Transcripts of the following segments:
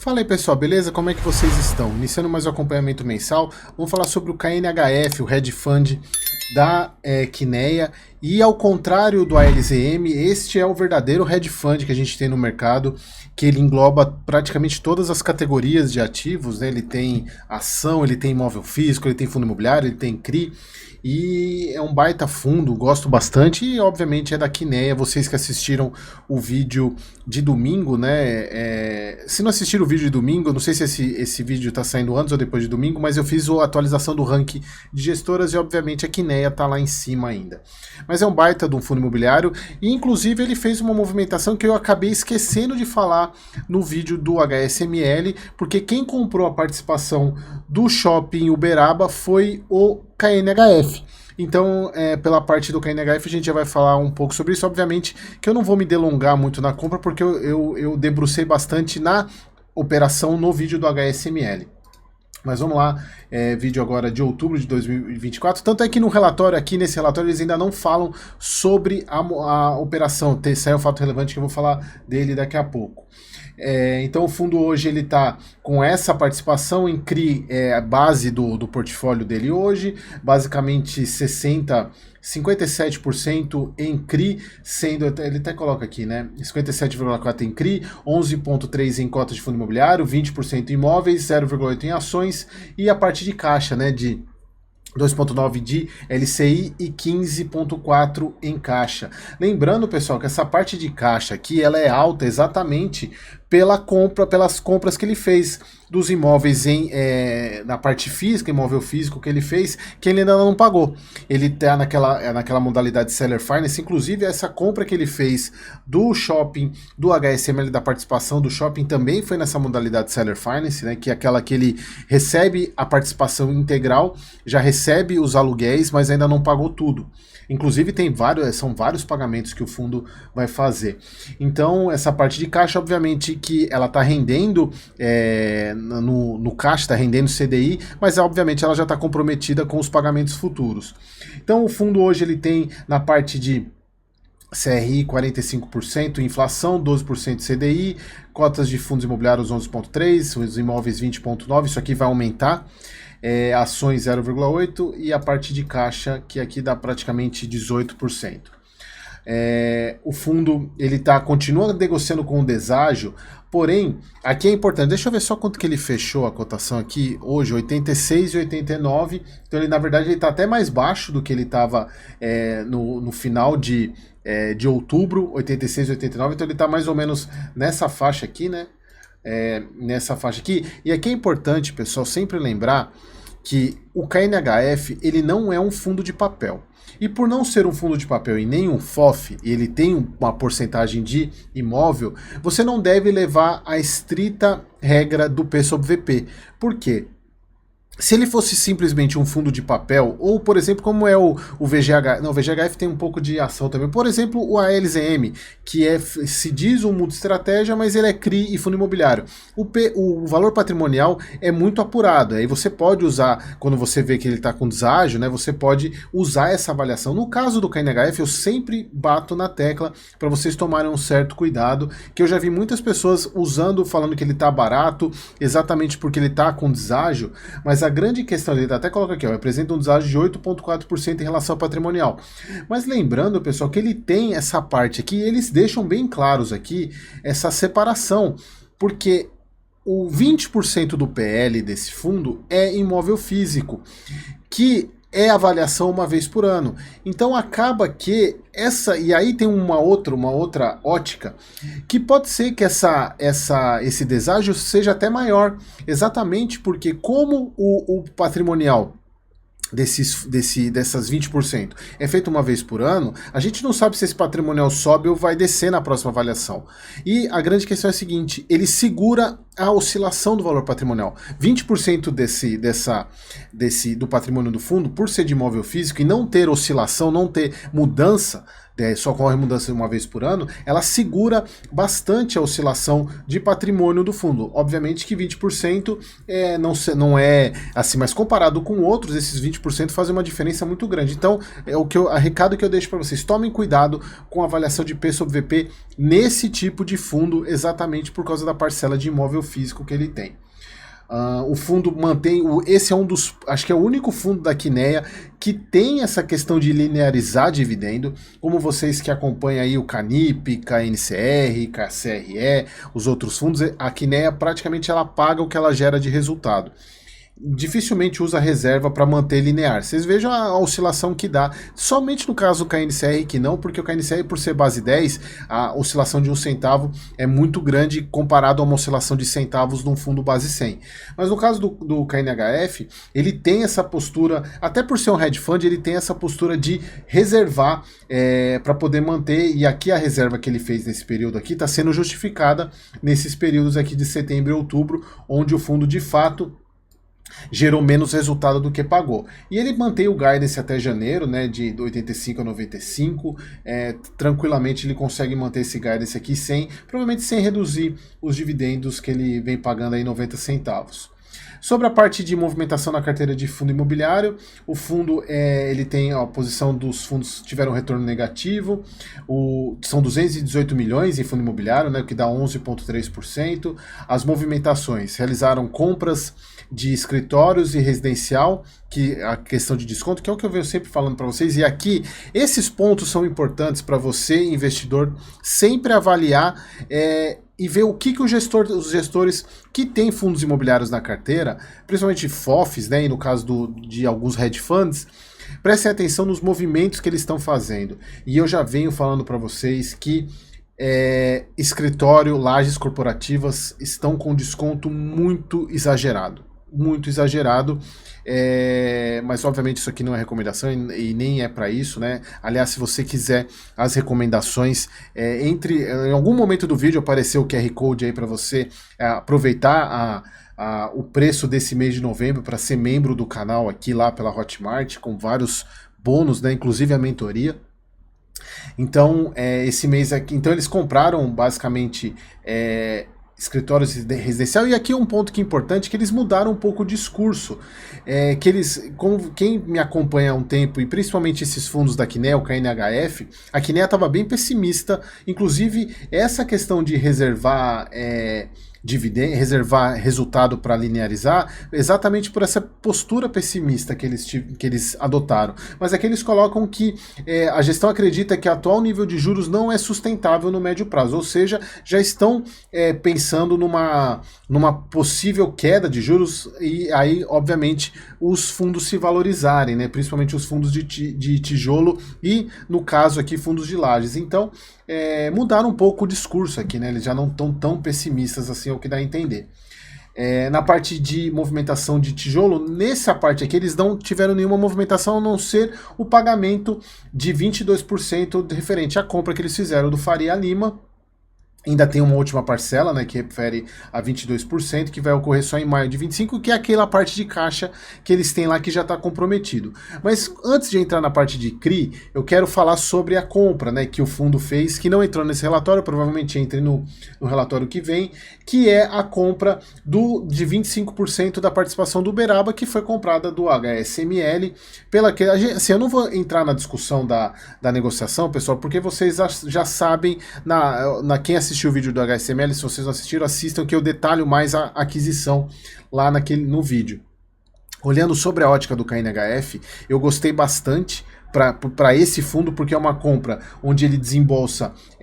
Fala aí pessoal, beleza? Como é que vocês estão? Iniciando mais um acompanhamento mensal, vamos falar sobre o KNHF, o Hedge Fund da Kinea. E ao contrário do ALZM, este é o verdadeiro Hedge Fund que a gente tem no mercado, que ele engloba praticamente todas as categorias de ativos, né? Ele tem ação, ele tem imóvel físico, ele tem fundo imobiliário, ele tem CRI. E é um baita fundo, gosto bastante e obviamente é da Kinea. Vocês que assistiram o vídeo de domingo, né? Se não assistiram o vídeo de domingo, eu não sei se esse vídeo está saindo antes ou depois de domingo, mas eu fiz a atualização do ranking de gestoras e obviamente a Kinea está lá em cima ainda. Mas é um baita de um fundo imobiliário e inclusive ele fez uma movimentação que eu acabei esquecendo de falar no vídeo do HSML, porque quem comprou a participação do Shopping Uberaba foi o KNHF. Então, pela parte do KNHF, a gente já vai falar um pouco sobre isso. Obviamente que eu não vou me delongar muito na compra, porque eu debrucei bastante na operação no vídeo do HSML. Mas vamos lá, vídeo agora de outubro de 2024. Tanto é que no relatório, aqui nesse relatório, eles ainda não falam sobre a operação. Saiu um fato relevante que eu vou falar dele daqui a pouco. Então o fundo hoje ele está com essa participação em CRI, a base do portfólio dele hoje, basicamente 57% em CRI, sendo, ele até coloca aqui, né, 57,4% em CRI, 11,3% em cotas de fundo imobiliário, 20% em imóveis, 0,8% em ações e a parte de caixa, né, de 2,9 de LCI e 15,4 em caixa. Lembrando, pessoal, que essa parte de caixa aqui ela é alta exatamente pelas compras que ele fez dos imóveis na parte física, imóvel físico que ele fez, que ele ainda não pagou. Ele está naquela modalidade Seller Finance, inclusive essa compra que ele fez do shopping, do HSML, da participação do shopping, também foi nessa modalidade Seller Finance, né, que é aquela que ele recebe a participação integral, já recebe os aluguéis, mas ainda não pagou tudo. Inclusive são vários pagamentos que o fundo vai fazer. Então essa parte de caixa, obviamente que ela está rendendo no caixa, está rendendo CDI, mas obviamente ela já está comprometida com os pagamentos futuros. Então o fundo hoje ele tem na parte de CRI 45%, inflação 12% CDI, cotas de fundos imobiliários 11,3%, os imóveis 20,9%, isso aqui vai aumentar. Ações 0,8% e a parte de caixa, que aqui dá praticamente 18%. O fundo ele continua negociando com o deságio, porém, aqui é importante, deixa eu ver só quanto que ele fechou a cotação aqui, hoje 86,89, então ele na verdade ele está até mais baixo do que ele estava no final de outubro, 86,89, então ele está mais ou menos nessa faixa aqui, né? Nessa faixa aqui, e aqui é importante, pessoal, sempre lembrar que o KNHF ele não é um fundo de papel. E por não ser um fundo de papel e nem um FOF, e ele tem uma porcentagem de imóvel, você não deve levar a estrita regra do P sobre VP. Por quê? Se ele fosse simplesmente um fundo de papel, ou por exemplo, como é o VGH, não, o VGHF tem um pouco de ação também, por exemplo, o ALZM, que se diz um multi-estratégia, mas ele é CRI e fundo imobiliário. O valor patrimonial é muito apurado, aí você pode usar, quando você vê que ele está com deságio, né, você pode usar essa avaliação. No caso do KNHF, eu sempre bato na tecla para vocês tomarem um certo cuidado, que eu já vi muitas pessoas usando, falando que ele está barato, exatamente porque ele está com deságio, mas a grande questão dele, até coloca aqui, apresenta um deságio de 8,4% em relação ao patrimonial. Mas lembrando, pessoal, que ele tem essa parte aqui, eles deixam bem claros aqui essa separação, porque o 20% do PL desse fundo é imóvel físico, que é avaliação uma vez por ano. Então acaba que e aí tem uma outra ótica, que pode ser que esse deságio seja até maior, exatamente porque como o patrimonial dessas 20% é feito uma vez por ano, a gente não sabe se esse patrimonial sobe ou vai descer na próxima avaliação. E a grande questão é a seguinte, ele segura a oscilação do valor patrimonial. 20% do patrimônio do fundo, por ser de imóvel físico e não ter oscilação, não ter mudança só ocorre mudança uma vez por ano, ela segura bastante a oscilação de patrimônio do fundo. Obviamente que 20% não é assim, mas comparado com outros, esses 20% fazem uma diferença muito grande. Então, o recado que eu deixo para vocês, tomem cuidado com a avaliação de P sobre VP nesse tipo de fundo, exatamente por causa da parcela de imóvel físico que ele tem. O fundo mantém, esse é um dos, acho que é o único fundo da Kinea que tem essa questão de linearizar dividendo, como vocês que acompanham aí o Canip, KNCR, KCRE, os outros fundos, a Kinea praticamente ela paga o que ela gera de resultado. Dificilmente usa reserva para manter linear. Vocês vejam a oscilação que dá. Somente no caso do KNCR que não, porque o KNCR, por ser base 10, a oscilação de 1 centavo é muito grande comparado a uma oscilação de centavos num fundo base 100. Mas no caso do KNHF, ele tem essa postura, até por ser um hedge fund, ele tem essa postura de reservar para poder manter, e aqui a reserva que ele fez nesse período aqui está sendo justificada nesses períodos aqui de setembro e outubro, onde o fundo de fato gerou menos resultado do que pagou. E ele mantém o guidance até janeiro, né, de 85 a 95, tranquilamente ele consegue manter esse guidance aqui provavelmente sem reduzir os dividendos que ele vem pagando aí 90 centavos. Sobre a parte de movimentação na carteira de fundo imobiliário, o fundo ele tem a posição dos fundos que tiveram retorno negativo, são 218 milhões em fundo imobiliário, né, o que dá 11,3%. As movimentações realizaram compras de escritórios e residencial, que a questão de desconto, que é o que eu venho sempre falando para vocês, e aqui esses pontos são importantes para você, investidor, sempre avaliar e ver o que os gestores que têm fundos imobiliários na carteira, principalmente FOFs, né, e no caso de alguns hedge funds, prestem atenção nos movimentos que eles estão fazendo. E eu já venho falando para vocês que escritório, lajes corporativas estão com desconto muito exagerado. Muito exagerado, mas obviamente isso aqui não é recomendação e nem é para isso, né? Aliás, se você quiser as recomendações, em algum momento do vídeo apareceu o QR Code aí para você aproveitar o preço desse mês de novembro para ser membro do canal aqui lá pela Hotmart, com vários bônus, né? Inclusive a mentoria. Então, esse mês aqui, então eles compraram basicamente escritórios residencial, e aqui é um ponto que é importante, que eles mudaram um pouco o discurso, que eles, como quem me acompanha há um tempo, e principalmente esses fundos da Kinea, o KNHF, a Kinea estava bem pessimista, inclusive essa questão de reservar dividendo, reservar resultado para linearizar, exatamente por essa postura pessimista que eles adotaram. Mas aqui eles colocam que a gestão acredita que o atual nível de juros não é sustentável no médio prazo, ou seja, já estão pensando numa possível queda de juros, e aí, obviamente, os fundos se valorizarem, né? Principalmente os fundos de tijolo e, no caso aqui, fundos de lajes. Então, mudaram um pouco o discurso aqui, né? Eles já não estão tão pessimistas assim, é o que dá a entender. Na parte de movimentação de tijolo, nessa parte aqui eles não tiveram nenhuma movimentação a não ser o pagamento de 22% referente à compra que eles fizeram do Faria Lima. Ainda tem uma última parcela, né, que refere a 22%, que vai ocorrer só em maio de 25, que é aquela parte de caixa que eles têm lá que já está comprometido. Mas antes de entrar na parte de CRI, eu quero falar sobre a compra, né, que o fundo fez, que não entrou nesse relatório, provavelmente entre no relatório que vem, que é a compra de 25% da participação do Uberaba, que foi comprada do HSML, assim, eu não vou entrar na discussão da negociação, pessoal, porque vocês já sabem, quem assistiu o vídeo do HSML, se vocês não assistiram, assistam, que eu detalho mais a aquisição lá no vídeo. Olhando sobre a ótica do KNHF, eu gostei bastante para esse fundo, porque é uma compra onde ele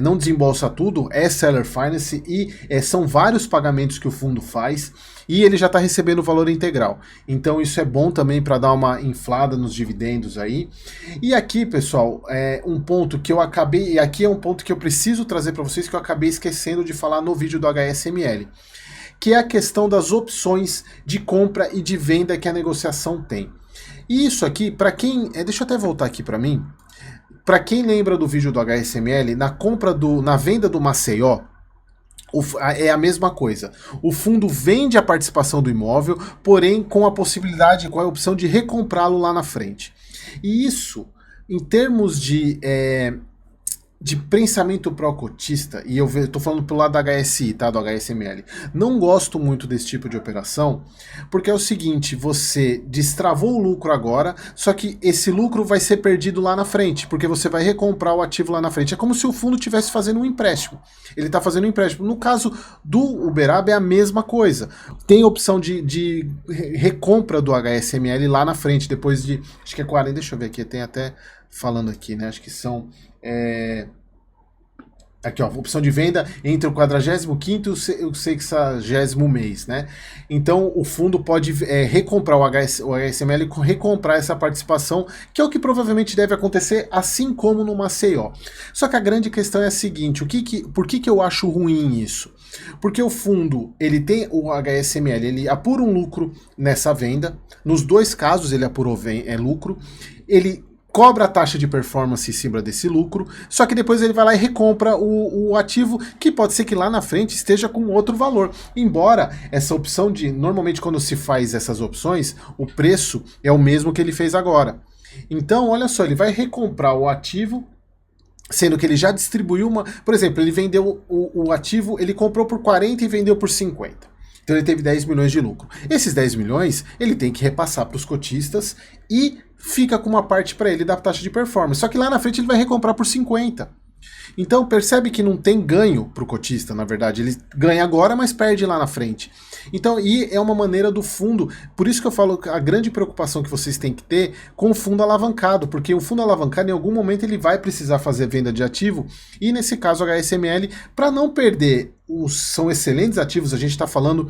não desembolsa tudo, é seller finance, e são vários pagamentos que o fundo faz, e ele já está recebendo o valor integral. Então isso é bom também para dar uma inflada nos dividendos aí. E aqui, pessoal, um ponto que eu acabei, e aqui é um ponto que eu preciso trazer para vocês, que eu acabei esquecendo de falar no vídeo do HSML, que é a questão das opções de compra e de venda que a negociação tem. E isso aqui, para quem... deixa eu até voltar aqui para mim. Para quem lembra do vídeo do HSML, na venda do Maceió, é a mesma coisa. O fundo vende a participação do imóvel, porém com a possibilidade, com a opção de recomprá-lo lá na frente. E isso, em termos de de pensamento pró-cotista, e eu tô falando pelo lado da HSI, tá? Do HSML. Não gosto muito desse tipo de operação, porque é o seguinte, você destravou o lucro agora, só que esse lucro vai ser perdido lá na frente, porque você vai recomprar o ativo lá na frente. É como se o fundo estivesse fazendo um empréstimo. Ele está fazendo um empréstimo. No caso do Uberaba é a mesma coisa. Tem opção de recompra do HSML lá na frente, depois de, acho que é 40, deixa eu ver aqui, tem até falando aqui, né? Acho que são... Aqui, ó, opção de venda entre o 45º e o 60º mês, né? Então, o fundo pode recomprar o HSML, recomprar essa participação, que é o que provavelmente deve acontecer, assim como no Maceió. Só que a grande questão é a seguinte, por que eu acho ruim isso? Porque o fundo, ele tem o HSML, ele apura um lucro nessa venda, nos dois casos ele apurou lucro, ele cobra a taxa de performance em cima desse lucro, só que depois ele vai lá e recompra o ativo, que pode ser que lá na frente esteja com outro valor. Embora essa opção normalmente quando se faz essas opções, o preço é o mesmo que ele fez agora. Então, olha só, ele vai recomprar o ativo, sendo que ele já distribuiu por exemplo, ele vendeu o ativo, ele comprou por 40 e vendeu por 50. Então ele teve 10 milhões de lucro. Esses 10 milhões ele tem que repassar para os cotistas e fica com uma parte para ele da taxa de performance. Só que lá na frente ele vai recomprar por 50. Então percebe que não tem ganho para o cotista, na verdade. Ele ganha agora, mas perde lá na frente. Então, e é uma maneira do fundo, por isso que eu falo que a grande preocupação que vocês têm que ter com o fundo alavancado, porque o fundo alavancado em algum momento ele vai precisar fazer venda de ativo, e nesse caso o HSML, para não perder são excelentes ativos, a gente está falando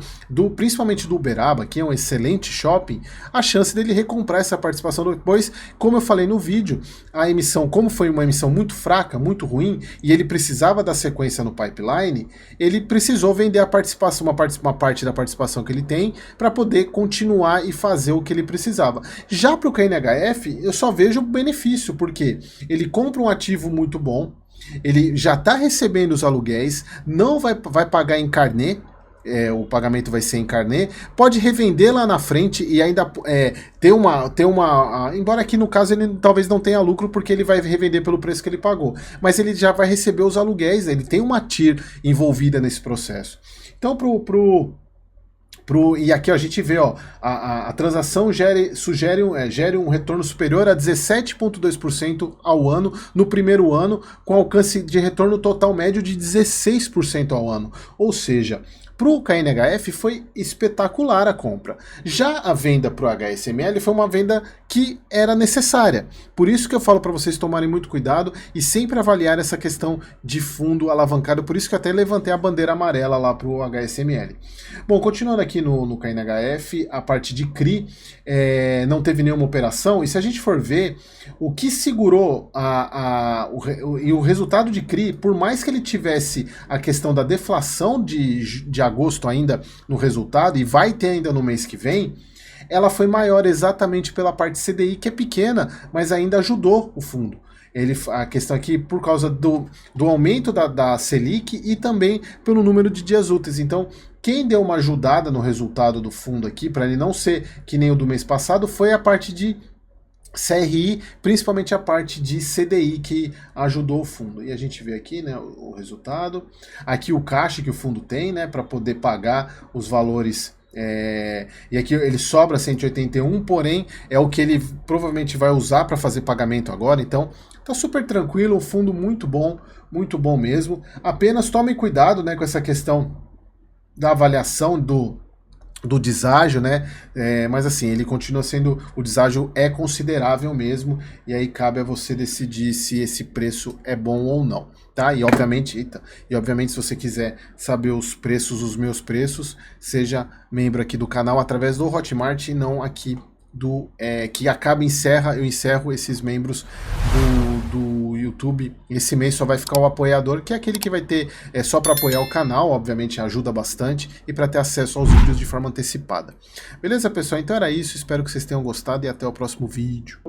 principalmente do Uberaba, que é um excelente shopping, a chance dele recomprar essa participação depois, como eu falei no vídeo, a emissão, como foi uma emissão muito fraca, muito ruim, e ele precisava da sequência no pipeline, ele precisou vender a participação, uma parte da participação que ele tem, para poder continuar e fazer o que ele precisava. Já para o KNHF, eu só vejo benefício, porque ele compra um ativo muito bom, ele já está recebendo os aluguéis, não vai pagar em carnê, o pagamento vai ser em carnê, pode revender lá na frente e ainda ter uma embora aqui no caso ele talvez não tenha lucro porque ele vai revender pelo preço que ele pagou, mas ele já vai receber os aluguéis, ele tem uma TIR envolvida nesse processo. Então e aqui ó, a gente vê, ó, a transação gere um retorno superior a 17,2% ao ano no primeiro ano, com alcance de retorno total médio de 16% ao ano. Ou seja, para o KNHF foi espetacular a compra. Já a venda para o HSML foi uma venda que era necessária. Por isso que eu falo para vocês tomarem muito cuidado e sempre avaliar essa questão de fundo alavancado. Por isso que eu até levantei a bandeira amarela lá para o HSML. Bom, continuando aqui no KNHF, a parte de CRI não teve nenhuma operação. E se a gente for ver, o que segurou o resultado de CRI, por mais que ele tivesse a questão da deflação de agosto ainda no resultado, e vai ter ainda no mês que vem, ela foi maior exatamente pela parte CDI, que é pequena, mas ainda ajudou o fundo. A questão aqui por causa do aumento da Selic e também pelo número de dias úteis. Então, quem deu uma ajudada no resultado do fundo aqui, para ele não ser que nem o do mês passado, foi a parte de CRI, principalmente a parte de CDI que ajudou o fundo. E a gente vê aqui, né, o resultado. Aqui o caixa que o fundo tem, né, para poder pagar os valores. E aqui ele sobra 181, porém é o que ele provavelmente vai usar para fazer pagamento agora. Então tá super tranquilo, um fundo muito bom mesmo. Apenas tomem cuidado, né, com essa questão da avaliação do deságio, né? Mas assim, ele continua sendo, o deságio é considerável mesmo, e aí cabe a você decidir se esse preço é bom ou não, tá? E obviamente, se você quiser saber os meus preços, seja membro aqui do canal através do Hotmart e não aqui que eu encerro esses membros do YouTube. Esse mês só vai ficar o apoiador, que é aquele que vai ter só para apoiar o canal, obviamente ajuda bastante, e para ter acesso aos vídeos de forma antecipada. Beleza, pessoal? Então era isso, espero que vocês tenham gostado e até o próximo vídeo.